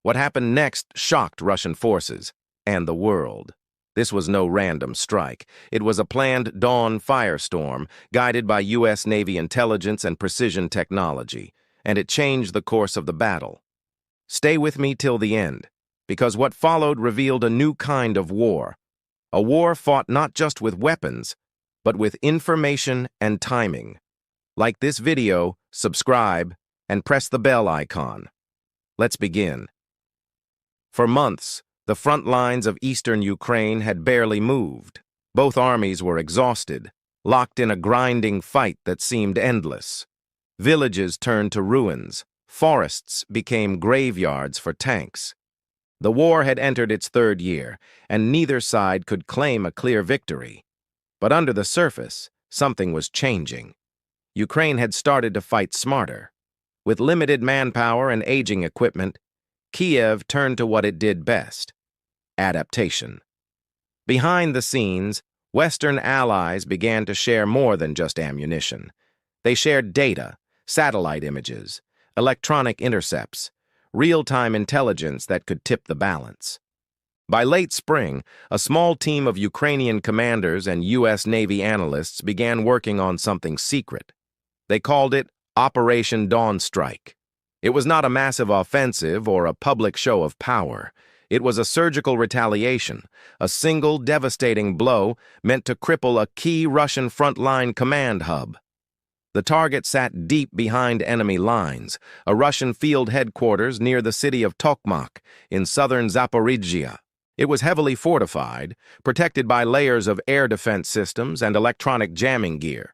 What happened next shocked Russian forces and the world. This was no random strike. It was a planned dawn firestorm guided by U.S. Navy intelligence and precision technology, and it changed the course of the battle. Stay with me till the end, because what followed revealed a new kind of war. A war fought not just with weapons, but with information and timing. Like this video, subscribe, and press the bell icon. Let's begin. For months, the front lines of eastern Ukraine had barely moved. Both armies were exhausted, locked in a grinding fight that seemed endless. Villages turned to ruins. Forests became graveyards for tanks. The war had entered its third year, and neither side could claim a clear victory. But under the surface, something was changing. Ukraine had started to fight smarter. With limited manpower and aging equipment, Kiev turned to what it did best: adaptation. Behind the scenes, Western allies began to share more than just ammunition. They shared data, satellite images, electronic intercepts, real-time intelligence that could tip the balance. By late spring, a small team of Ukrainian commanders and U.S. Navy analysts began working on something secret. They called it Operation Dawn Strike. It was not a massive offensive or a public show of power. It was a surgical retaliation, a single devastating blow meant to cripple a key Russian front-line command hub. The target sat deep behind enemy lines, a Russian field headquarters near the city of Tokmak in southern Zaporizhia. It was heavily fortified, protected by layers of air defense systems and electronic jamming gear.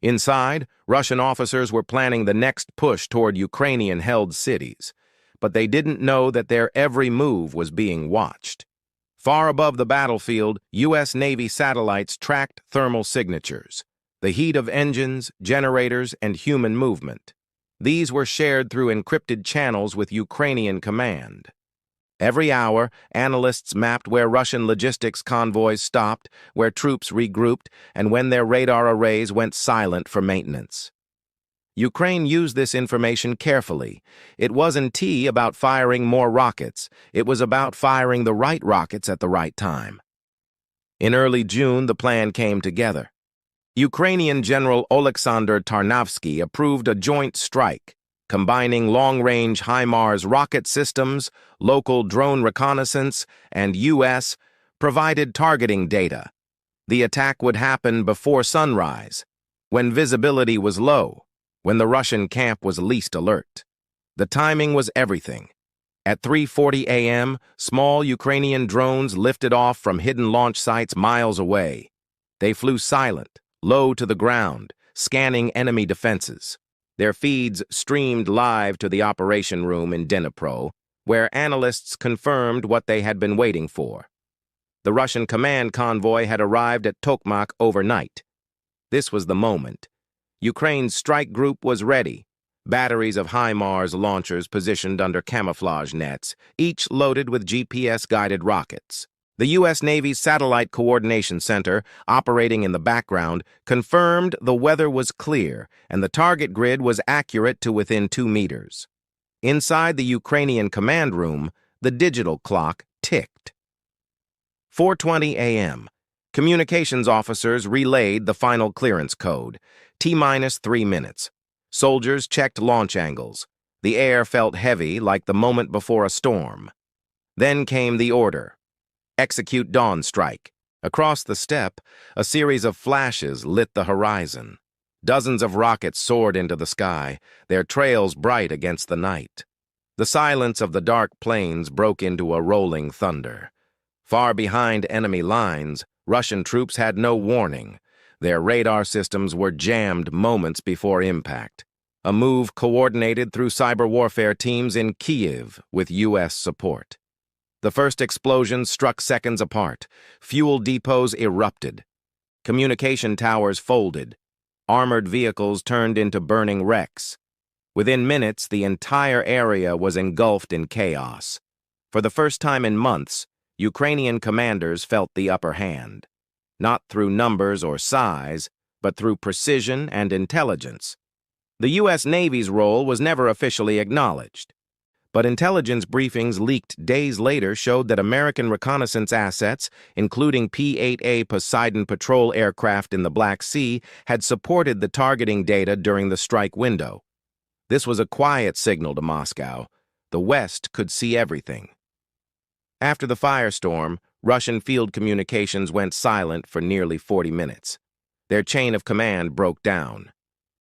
Inside, Russian officers were planning the next push toward Ukrainian-held cities, but they didn't know that their every move was being watched. Far above the battlefield, U.S. Navy satellites tracked thermal signatures, the heat of engines, generators, and human movement. These were shared through encrypted channels with Ukrainian command. Every hour, analysts mapped where Russian logistics convoys stopped, where troops regrouped, and when their radar arrays went silent for maintenance. Ukraine used this information carefully. It wasn't about firing more rockets. It was about firing the right rockets at the right time. In early June, the plan came together. Ukrainian General Oleksandr Tarnavsky approved a joint strike, combining long-range HIMARS rocket systems, local drone reconnaissance, and U.S. provided targeting data. The attack would happen before sunrise, when visibility was low, when the Russian camp was least alert. The timing was everything. At 3:40 a.m., small Ukrainian drones lifted off from hidden launch sites miles away. They flew silent, low to the ground, scanning enemy defenses. Their feeds streamed live to the operation room in Dnipro, where analysts confirmed what they had been waiting for. The Russian command convoy had arrived at Tokmak overnight. This was the moment. Ukraine's strike group was ready, batteries of HIMARS launchers positioned under camouflage nets, each loaded with GPS-guided rockets. The U.S. Navy's Satellite Coordination Center, operating in the background, confirmed the weather was clear and the target grid was accurate to within 2 meters. Inside the Ukrainian command room, the digital clock ticked. 4:20 a.m. Communications officers relayed the final clearance code. T-3 minutes. Soldiers checked launch angles. The air felt heavy like the moment before a storm. Then came the order. Execute dawn strike. Across the steppe, a series of flashes lit the horizon. Dozens of rockets soared into the sky, their trails bright against the night. The silence of the dark plains broke into a rolling thunder. Far behind enemy lines, Russian troops had no warning. Their radar systems were jammed moments before impact. A move coordinated through cyber warfare teams in Kiev with U.S. support. The first explosions struck seconds apart. Fuel depots erupted. Communication towers folded. Armored vehicles turned into burning wrecks. Within minutes, the entire area was engulfed in chaos. For the first time in months, Ukrainian commanders felt the upper hand. Not through numbers or size, but through precision and intelligence. The U.S. Navy's role was never officially acknowledged. But intelligence briefings leaked days later showed that American reconnaissance assets, including P-8A Poseidon patrol aircraft in the Black Sea, had supported the targeting data during the strike window. This was a quiet signal to Moscow. The West could see everything. After the firestorm, Russian field communications went silent for nearly 40 minutes. Their chain of command broke down.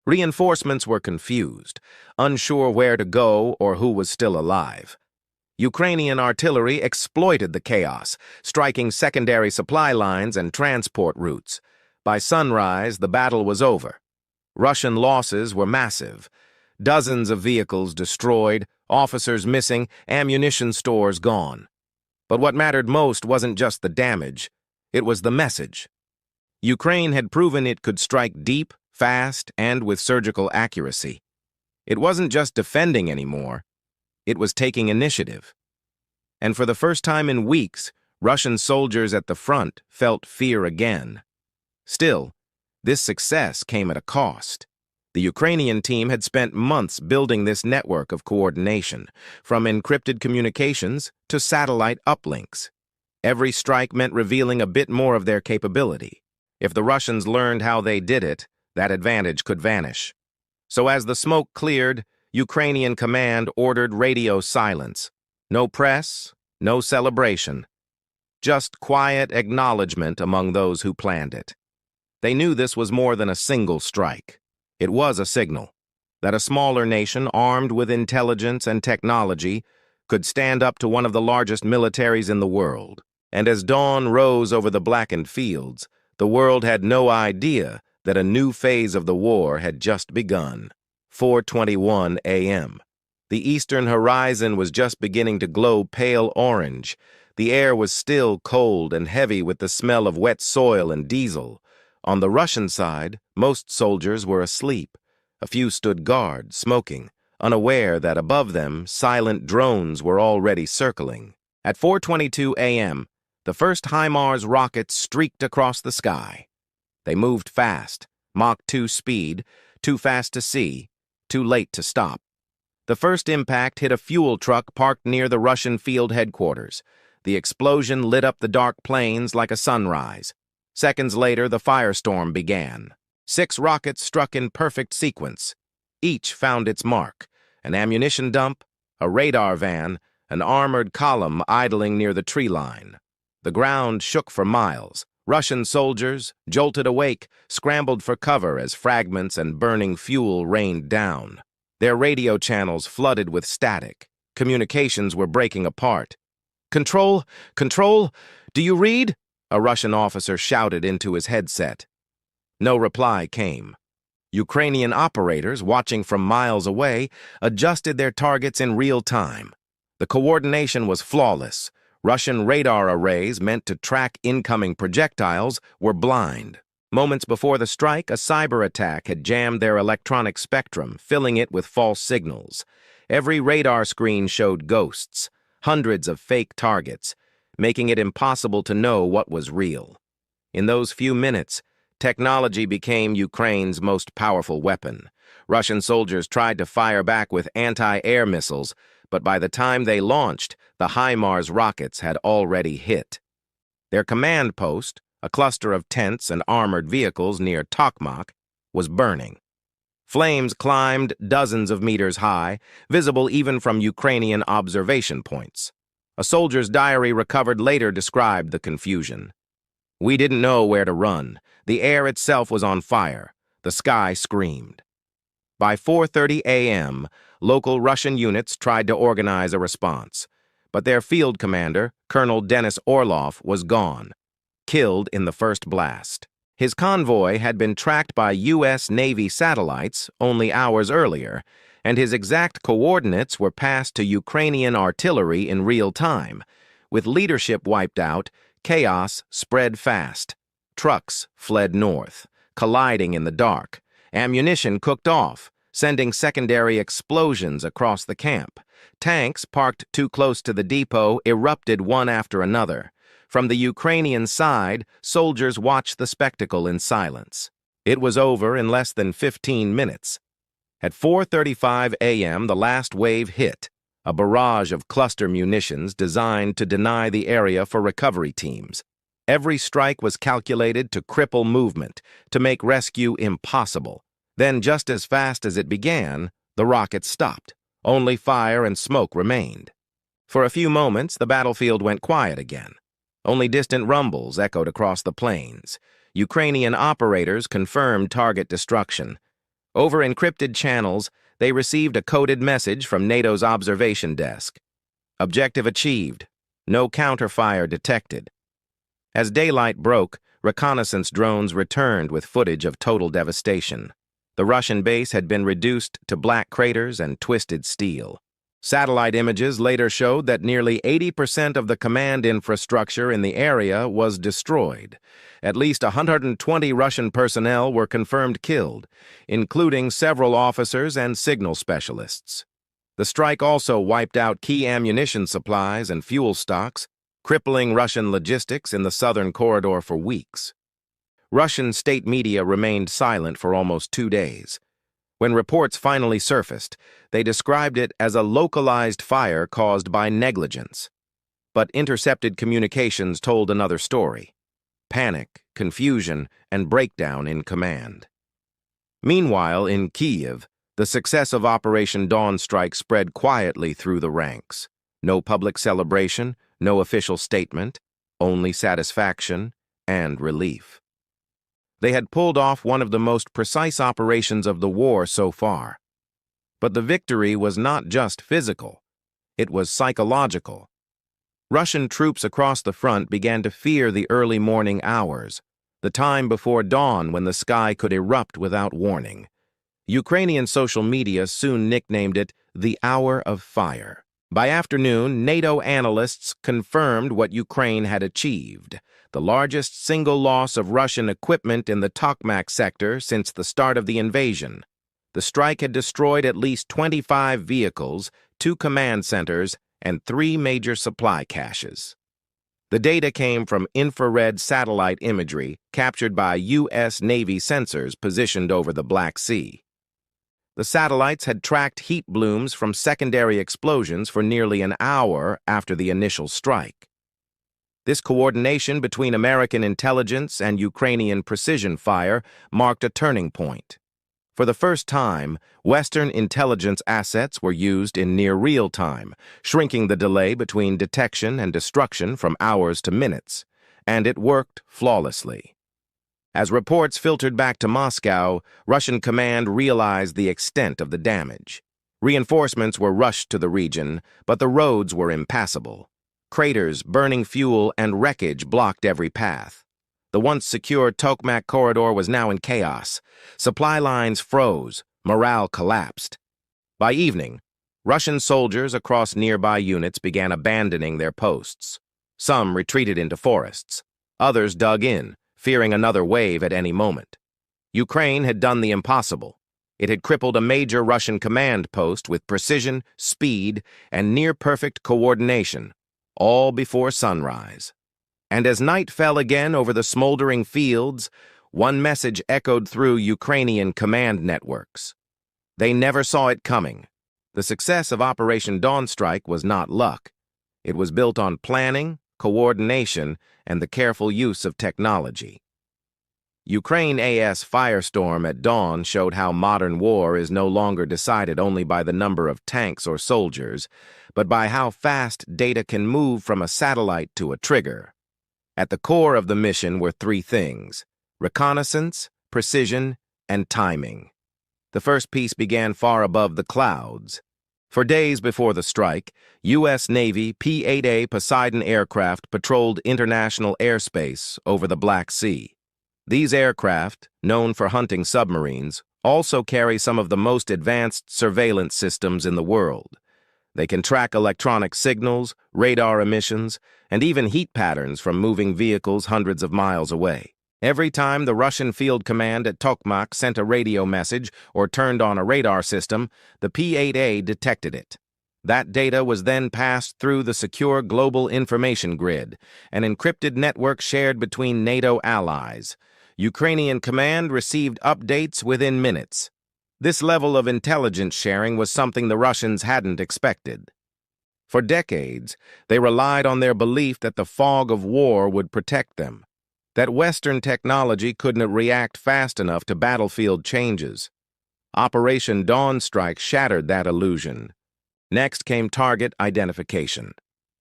Reinforcements were confused, unsure where to go or who was still alive. Ukrainian artillery exploited the chaos, striking secondary supply lines and transport routes. By sunrise, the battle was over. Russian losses were massive. Dozens of vehicles destroyed, officers missing, ammunition stores gone. But what mattered most wasn't just the damage, it was the message. Ukraine had proven it could strike deep, fast, and with surgical accuracy. It wasn't just defending anymore, it was taking initiative. And for the first time in weeks, Russian soldiers at the front felt fear again. Still, this success came at a cost. The Ukrainian team had spent months building this network of coordination, from encrypted communications to satellite uplinks. Every strike meant revealing a bit more of their capability. If the Russians learned how they did it, that advantage could vanish. So as the smoke cleared, Ukrainian command ordered radio silence. No press, no celebration. Just quiet acknowledgement among those who planned it. They knew this was more than a single strike. It was a signal that a smaller nation armed with intelligence and technology could stand up to one of the largest militaries in the world. And as dawn rose over the blackened fields, the world had no idea that a new phase of the war had just begun. 4:21 a.m. The eastern horizon was just beginning to glow pale orange. The air was still cold and heavy with the smell of wet soil and diesel. On the Russian side, most soldiers were asleep. A few stood guard, smoking, unaware that above them, silent drones were already circling. At 4:22 a.m., the first HIMARS rockets streaked across the sky. They moved fast, Mach 2 speed, too fast to see, too late to stop. The first impact hit a fuel truck parked near the Russian field headquarters. The explosion lit up the dark plains like a sunrise. Seconds later, the firestorm began. 6 rockets struck in perfect sequence. Each found its mark: an ammunition dump, a radar van, an armored column idling near the tree line. The ground shook for miles. Russian soldiers, jolted awake, scrambled for cover as fragments and burning fuel rained down. Their radio channels flooded with static. Communications were breaking apart. "Control! Control! Do you read?" a Russian officer shouted into his headset. No reply came. Ukrainian operators, watching from miles away, adjusted their targets in real time. The coordination was flawless. Russian radar arrays meant to track incoming projectiles were blind. Moments before the strike, a cyber attack had jammed their electronic spectrum, filling it with false signals. Every radar screen showed ghosts, hundreds of fake targets, making it impossible to know what was real. In those few minutes, technology became Ukraine's most powerful weapon. Russian soldiers tried to fire back with anti-air missiles, but by the time they launched, the HIMARS rockets had already hit. Their command post, a cluster of tents and armored vehicles near Tokmak, was burning. Flames climbed dozens of meters high, visible even from Ukrainian observation points. A soldier's diary recovered later described the confusion. "We didn't know where to run. The air itself was on fire. The sky screamed." By 4:30 a.m., local Russian units tried to organize a response, but their field commander, Colonel Denis Orlov, was gone, killed in the first blast. His convoy had been tracked by U.S. Navy satellites only hours earlier, and his exact coordinates were passed to Ukrainian artillery in real time. With leadership wiped out, chaos spread fast. Trucks fled north, colliding in the dark. Ammunition cooked off, sending secondary explosions across the camp. Tanks parked too close to the depot erupted one after another. From the Ukrainian side, soldiers watched the spectacle in silence. It was over in less than 15 minutes. At 4:35 a.m., the last wave hit. a barrage of cluster munitions designed to deny the area for recovery teams. Every strike was calculated to cripple movement, to make rescue impossible. Then, just as fast as it began, the rockets stopped. Only fire and smoke remained. For a few moments, the battlefield went quiet again. Only distant rumbles echoed across the plains. Ukrainian operators confirmed target destruction. Over encrypted channels, they received a coded message from NATO's observation desk. Objective achieved. No counterfire detected. As daylight broke, reconnaissance drones returned with footage of total devastation. The Russian base had been reduced to black craters and twisted steel. Satellite images later showed that nearly 80% of the command infrastructure in the area was destroyed. At least 120 Russian personnel were confirmed killed, including several officers and signal specialists. The strike also wiped out key ammunition supplies and fuel stocks, crippling Russian logistics in the southern corridor for weeks. Russian state media remained silent for almost 2 days. When reports finally surfaced, they described it as a localized fire caused by negligence. But intercepted communications told another story: panic, confusion, and breakdown in command. Meanwhile, in Kyiv, the success of Operation Dawn Strike spread quietly through the ranks. No public celebration, no official statement, only satisfaction and relief. They had pulled off one of the most precise operations of the war so far. But the victory was not just physical, it was psychological. Russian troops across the front began to fear the early morning hours, the time before dawn when the sky could erupt without warning. Ukrainian social media soon nicknamed it the Hour of Fire. By afternoon, NATO analysts confirmed what Ukraine had achieved: the largest single loss of Russian equipment in the Tokmak sector since the start of the invasion. The strike had destroyed at least 25 vehicles, 2 command centers, and 3 major supply caches. The data came from infrared satellite imagery captured by U.S. Navy sensors positioned over the Black Sea. The satellites had tracked heat blooms from secondary explosions for nearly an hour after the initial strike. This coordination between American intelligence and Ukrainian precision fire marked a turning point. For the first time, Western intelligence assets were used in near real time, shrinking the delay between detection and destruction from hours to minutes, and it worked flawlessly. As reports filtered back to Moscow, Russian command realized the extent of the damage. Reinforcements were rushed to the region, but the roads were impassable. Craters, burning fuel, and wreckage blocked every path. The once secure Tokmak corridor was now in chaos. Supply lines froze, morale collapsed. By evening, Russian soldiers across nearby units began abandoning their posts. Some retreated into forests. Others dug in, fearing another wave at any moment. Ukraine had done the impossible. It had crippled a major Russian command post with precision, speed, and near-perfect coordination, all before sunrise. And as night fell again over the smoldering fields, one message echoed through Ukrainian command networks. They never saw it coming. The success of Operation Dawn Strike was not luck. It was built on planning, coordination, and the careful use of technology. Ukraine-AS Firestorm at dawn showed how modern war is no longer decided only by the number of tanks or soldiers, but by how fast data can move from a satellite to a trigger. At the core of the mission were 3 things: reconnaissance, precision, and timing. The first piece began far above the clouds. For days before the strike, U.S. Navy P-8A Poseidon aircraft patrolled international airspace over the Black Sea. These aircraft, known for hunting submarines, also carry some of the most advanced surveillance systems in the world. They can track electronic signals, radar emissions, and even heat patterns from moving vehicles hundreds of miles away. Every time the Russian Field Command at Tokmak sent a radio message or turned on a radar system, the P-8A detected it. That data was then passed through the secure global information grid, an encrypted network shared between NATO allies. Ukrainian command received updates within minutes. This level of intelligence sharing was something the Russians hadn't expected. For decades, they relied on their belief that the fog of war would protect them, that Western technology couldn't react fast enough to battlefield changes. Operation Dawn Strike shattered that illusion. Next came target identification.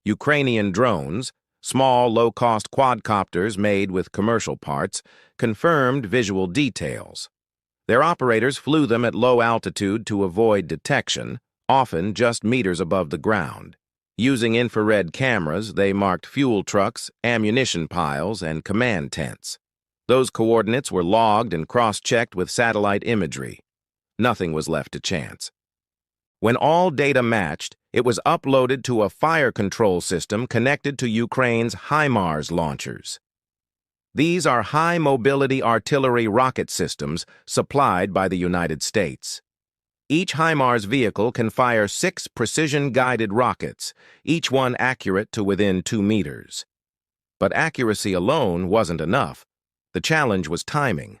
Ukrainian drones, small, low-cost quadcopters made with commercial parts, confirmed visual details. Their operators flew them at low altitude to avoid detection, often just meters above the ground. Using infrared cameras, they marked fuel trucks, ammunition piles, and command tents. Those coordinates were logged and cross-checked with satellite imagery. Nothing was left to chance. When all data matched, it was uploaded to a fire control system connected to Ukraine's HIMARS launchers. These are high-mobility artillery rocket systems supplied by the United States. Each HIMARS vehicle can fire 6 precision-guided rockets, each one accurate to within 2 meters. But accuracy alone wasn't enough. The challenge was timing.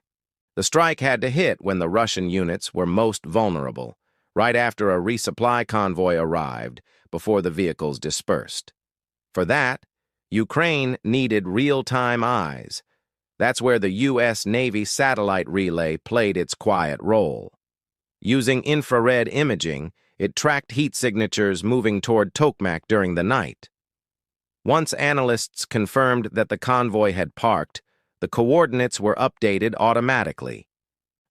The strike had to hit when the Russian units were most vulnerable, right after a resupply convoy arrived, before the vehicles dispersed. For that, Ukraine needed real-time eyes. That's where the U.S. Navy satellite relay played its quiet role. Using infrared imaging, it tracked heat signatures moving toward Tokmak during the night. Once analysts confirmed that the convoy had parked, the coordinates were updated automatically.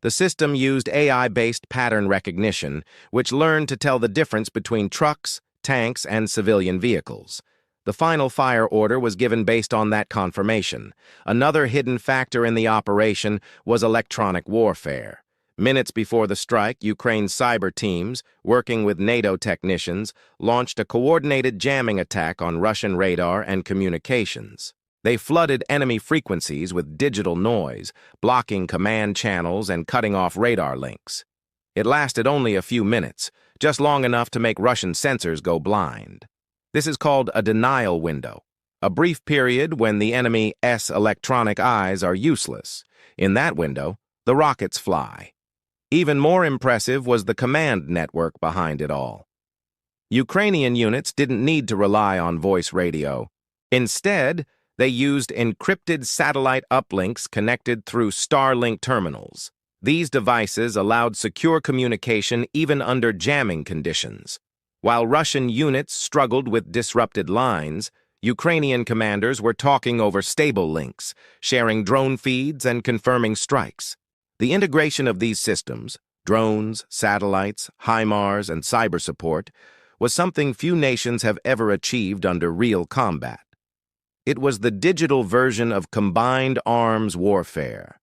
The system used AI-based pattern recognition, which learned to tell the difference between trucks, tanks, and civilian vehicles. The final fire order was given based on that confirmation. Another hidden factor in the operation was electronic warfare. Minutes before the strike, Ukraine's cyber teams, working with NATO technicians, launched a coordinated jamming attack on Russian radar and communications. They flooded enemy frequencies with digital noise, blocking command channels and cutting off radar links. It lasted only a few minutes, just long enough to make Russian sensors go blind. This is called a denial window, a brief period when the enemy's electronic eyes are useless. In that window, the rockets fly. Even more impressive was the command network behind it all. Ukrainian units didn't need to rely on voice radio. Instead, they used encrypted satellite uplinks connected through Starlink terminals. These devices allowed secure communication even under jamming conditions. While Russian units struggled with disrupted lines, Ukrainian commanders were talking over stable links, sharing drone feeds and confirming strikes. The integration of these systems, drones, satellites, HIMARS, and cyber support, was something few nations have ever achieved under real combat. It was the digital version of combined arms warfare.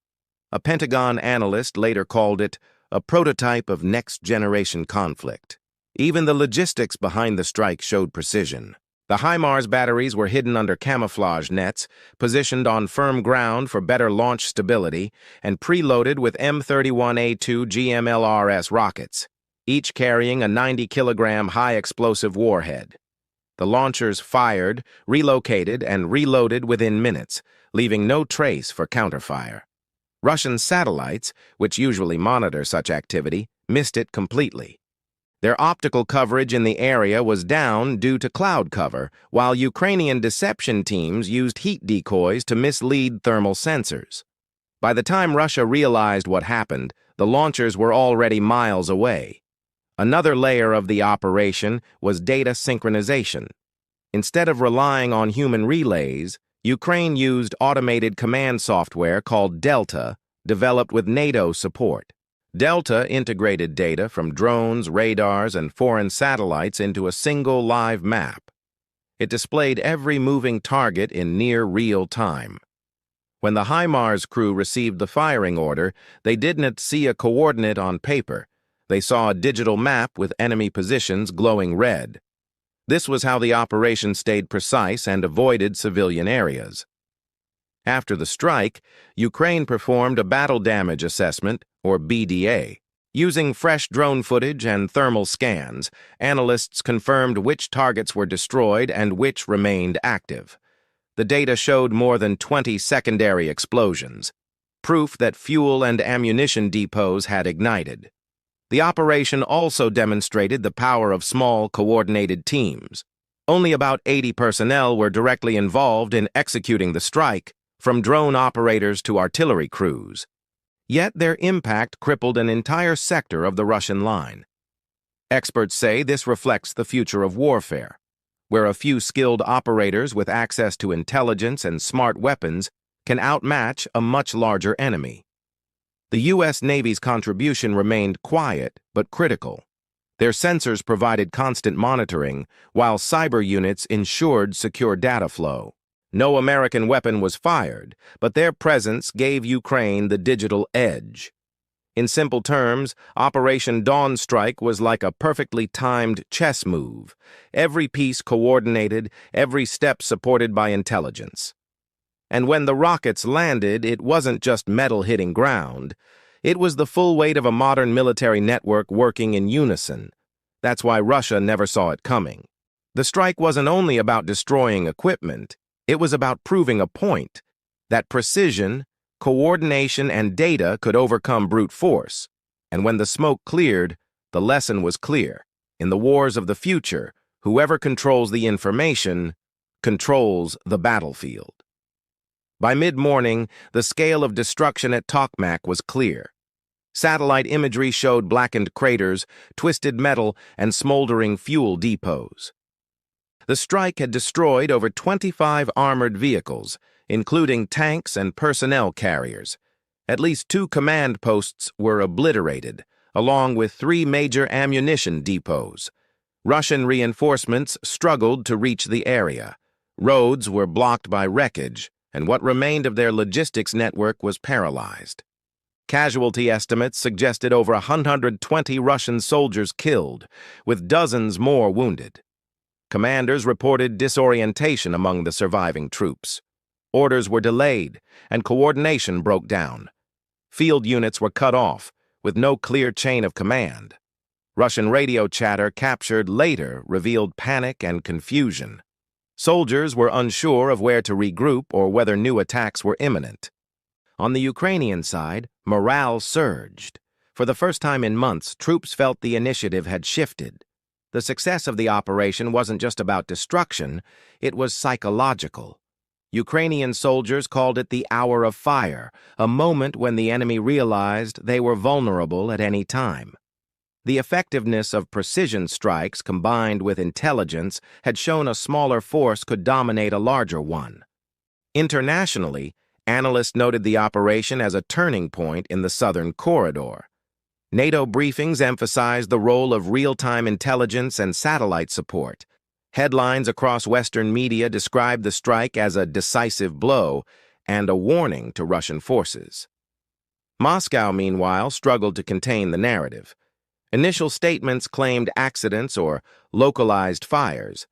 A Pentagon analyst later called it a prototype of next-generation conflict. Even the logistics behind the strike showed precision. The HIMARS batteries were hidden under camouflage nets, positioned on firm ground for better launch stability, and preloaded with M31A2 GMLRS rockets, each carrying a 90-kilogram high-explosive warhead. The launchers fired, relocated, and reloaded within minutes, leaving no trace for counterfire. Russian satellites, which usually monitor such activity, missed it completely. Their optical coverage in the area was down due to cloud cover, while Ukrainian deception teams used heat decoys to mislead thermal sensors. By the time Russia realized what happened, the launchers were already miles away. Another layer of the operation was data synchronization. Instead of relying on human relays, Ukraine used automated command software called Delta, developed with NATO support. Delta integrated data from drones, radars, and foreign satellites into a single live map. It displayed every moving target in near real time. When the HIMARS crew received the firing order, they didn't see a coordinate on paper. They saw a digital map with enemy positions glowing red. This was how the operation stayed precise and avoided civilian areas. After the strike, Ukraine performed a battle damage assessment, or BDA. Using fresh drone footage and thermal scans, analysts confirmed which targets were destroyed and which remained active. The data showed more than 20 secondary explosions, proof that fuel and ammunition depots had ignited. The operation also demonstrated the power of small, coordinated teams. Only about 80 personnel were directly involved in executing the strike, from drone operators to artillery crews. Yet their impact crippled an entire sector of the Russian line. Experts say this reflects the future of warfare, where a few skilled operators with access to intelligence and smart weapons can outmatch a much larger enemy. The U.S. Navy's contribution remained quiet but critical. Their sensors provided constant monitoring, while cyber units ensured secure data flow. No American weapon was fired, but their presence gave Ukraine the digital edge. In simple terms, Operation Dawn Strike was like a perfectly timed chess move, every piece coordinated, every step supported by intelligence. And when the rockets landed, it wasn't just metal hitting ground. It was the full weight of a modern military network working in unison. That's why Russia never saw it coming. The strike wasn't only about destroying equipment, it was about proving a point, that precision, coordination, and data could overcome brute force. And when the smoke cleared, the lesson was clear. In the wars of the future, whoever controls the information controls the battlefield. By mid-morning, the scale of destruction at Tokmak was clear. Satellite imagery showed blackened craters, twisted metal, and smoldering fuel depots. The strike had destroyed over 25 armored vehicles, including tanks and personnel carriers. At least 2 command posts were obliterated, along with 3 major ammunition depots. Russian reinforcements struggled to reach the area. Roads were blocked by wreckage, and what remained of their logistics network was paralyzed. Casualty estimates suggested over 120 Russian soldiers killed, with dozens more wounded. Commanders reported disorientation among the surviving troops. Orders were delayed, and coordination broke down. Field units were cut off, with no clear chain of command. Russian radio chatter captured later revealed panic and confusion. Soldiers were unsure of where to regroup or whether new attacks were imminent. On the Ukrainian side, morale surged. For the first time in months, troops felt the initiative had shifted. The success of the operation wasn't just about destruction, it was psychological. Ukrainian soldiers called it the hour of fire, a moment when the enemy realized they were vulnerable at any time. The effectiveness of precision strikes combined with intelligence had shown a smaller force could dominate a larger one. Internationally, analysts noted the operation as a turning point in the Southern Corridor. NATO briefings emphasized the role of real-time intelligence and satellite support. Headlines across Western media described the strike as a decisive blow and a warning to Russian forces. Moscow, meanwhile, struggled to contain the narrative. Initial statements claimed accidents or localized fires,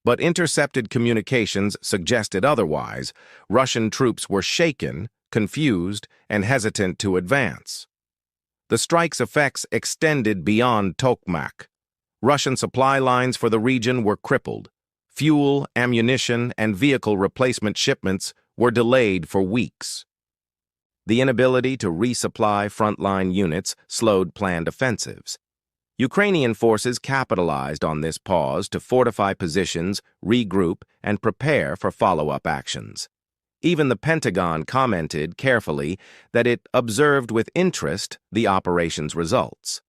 but intercepted communications suggested otherwise. Russian troops were shaken, confused, and hesitant to advance. The strike's effects extended beyond Tokmak. Russian supply lines for the region were crippled. Fuel, ammunition, and vehicle replacement shipments were delayed for weeks. The inability to resupply frontline units slowed planned offensives. Ukrainian forces capitalized on this pause to fortify positions, regroup, and prepare for follow-up actions. Even the Pentagon commented carefully that it observed with interest the operation's results.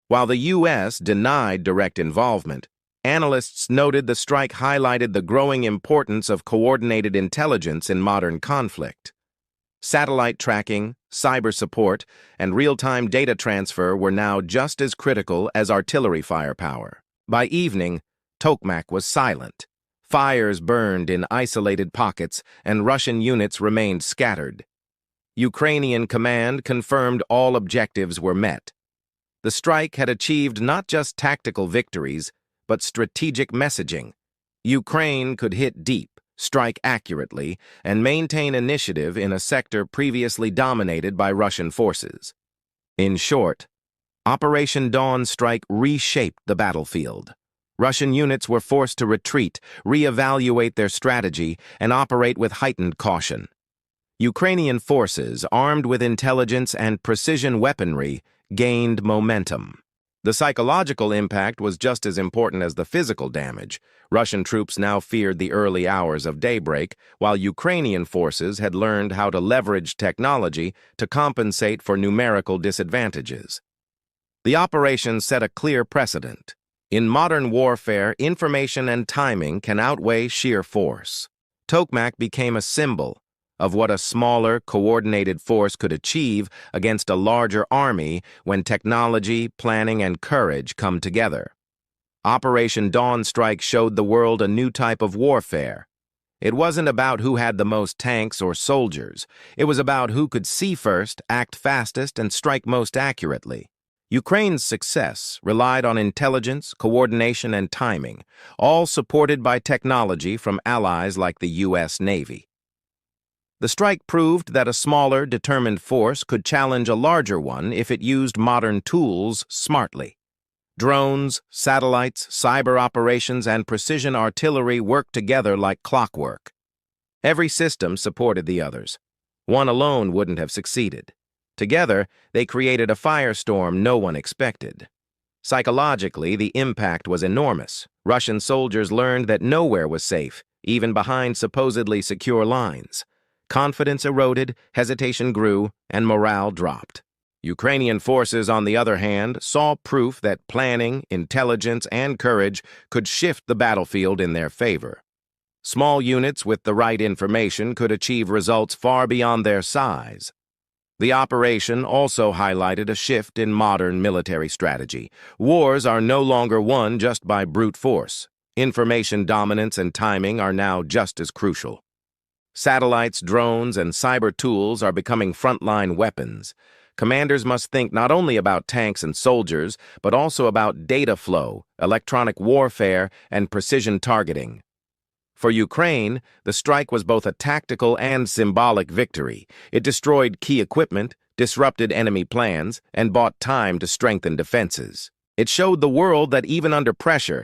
While the U.S. denied direct involvement, analysts noted the strike highlighted the growing importance of coordinated intelligence in modern conflict. Satellite tracking, cyber support, and real-time data transfer were now just as critical as artillery firepower. By evening, Tokmak was silent. Fires burned in isolated pockets, and Russian units remained scattered. Ukrainian command confirmed all objectives were met. The strike had achieved not just tactical victories, but strategic messaging. Ukraine could hit deep, strike accurately, and maintain initiative in a sector previously dominated by Russian forces. In short, Operation Dawn Strike reshaped the battlefield. Russian units were forced to retreat, reevaluate their strategy, and operate with heightened caution. Ukrainian forces, armed with intelligence and precision weaponry, gained momentum. The psychological impact was just as important as the physical damage. Russian troops now feared the early hours of daybreak, while Ukrainian forces had learned how to leverage technology to compensate for numerical disadvantages. The operation set a clear precedent. In modern warfare, information and timing can outweigh sheer force. Tokmak became a symbol of what a smaller, coordinated force could achieve against a larger army when technology, planning, and courage come together. Operation Dawn Strike showed the world a new type of warfare. It wasn't about who had the most tanks or soldiers. It was about who could see first, act fastest, and strike most accurately. Ukraine's success relied on intelligence, coordination, and timing, all supported by technology from allies like the U.S. Navy. The strike proved that a smaller, determined force could challenge a larger one if it used modern tools smartly. Drones, satellites, cyber operations, and precision artillery worked together like clockwork. Every system supported the others. One alone wouldn't have succeeded. Together, they created a firestorm no one expected. Psychologically, the impact was enormous. Russian soldiers learned that nowhere was safe, even behind supposedly secure lines. Confidence eroded, hesitation grew, and morale dropped. Ukrainian forces, on the other hand, saw proof that planning, intelligence, and courage could shift the battlefield in their favor. Small units with the right information could achieve results far beyond their size. The operation also highlighted a shift in modern military strategy. Wars are no longer won just by brute force. Information dominance and timing are now just as crucial. Satellites, drones, and cyber tools are becoming frontline weapons. Commanders must think not only about tanks and soldiers, but also about data flow, electronic warfare, and precision targeting. For Ukraine, the strike was both a tactical and symbolic victory. It destroyed key equipment, disrupted enemy plans, and bought time to strengthen defenses. It showed the world that even under pressure,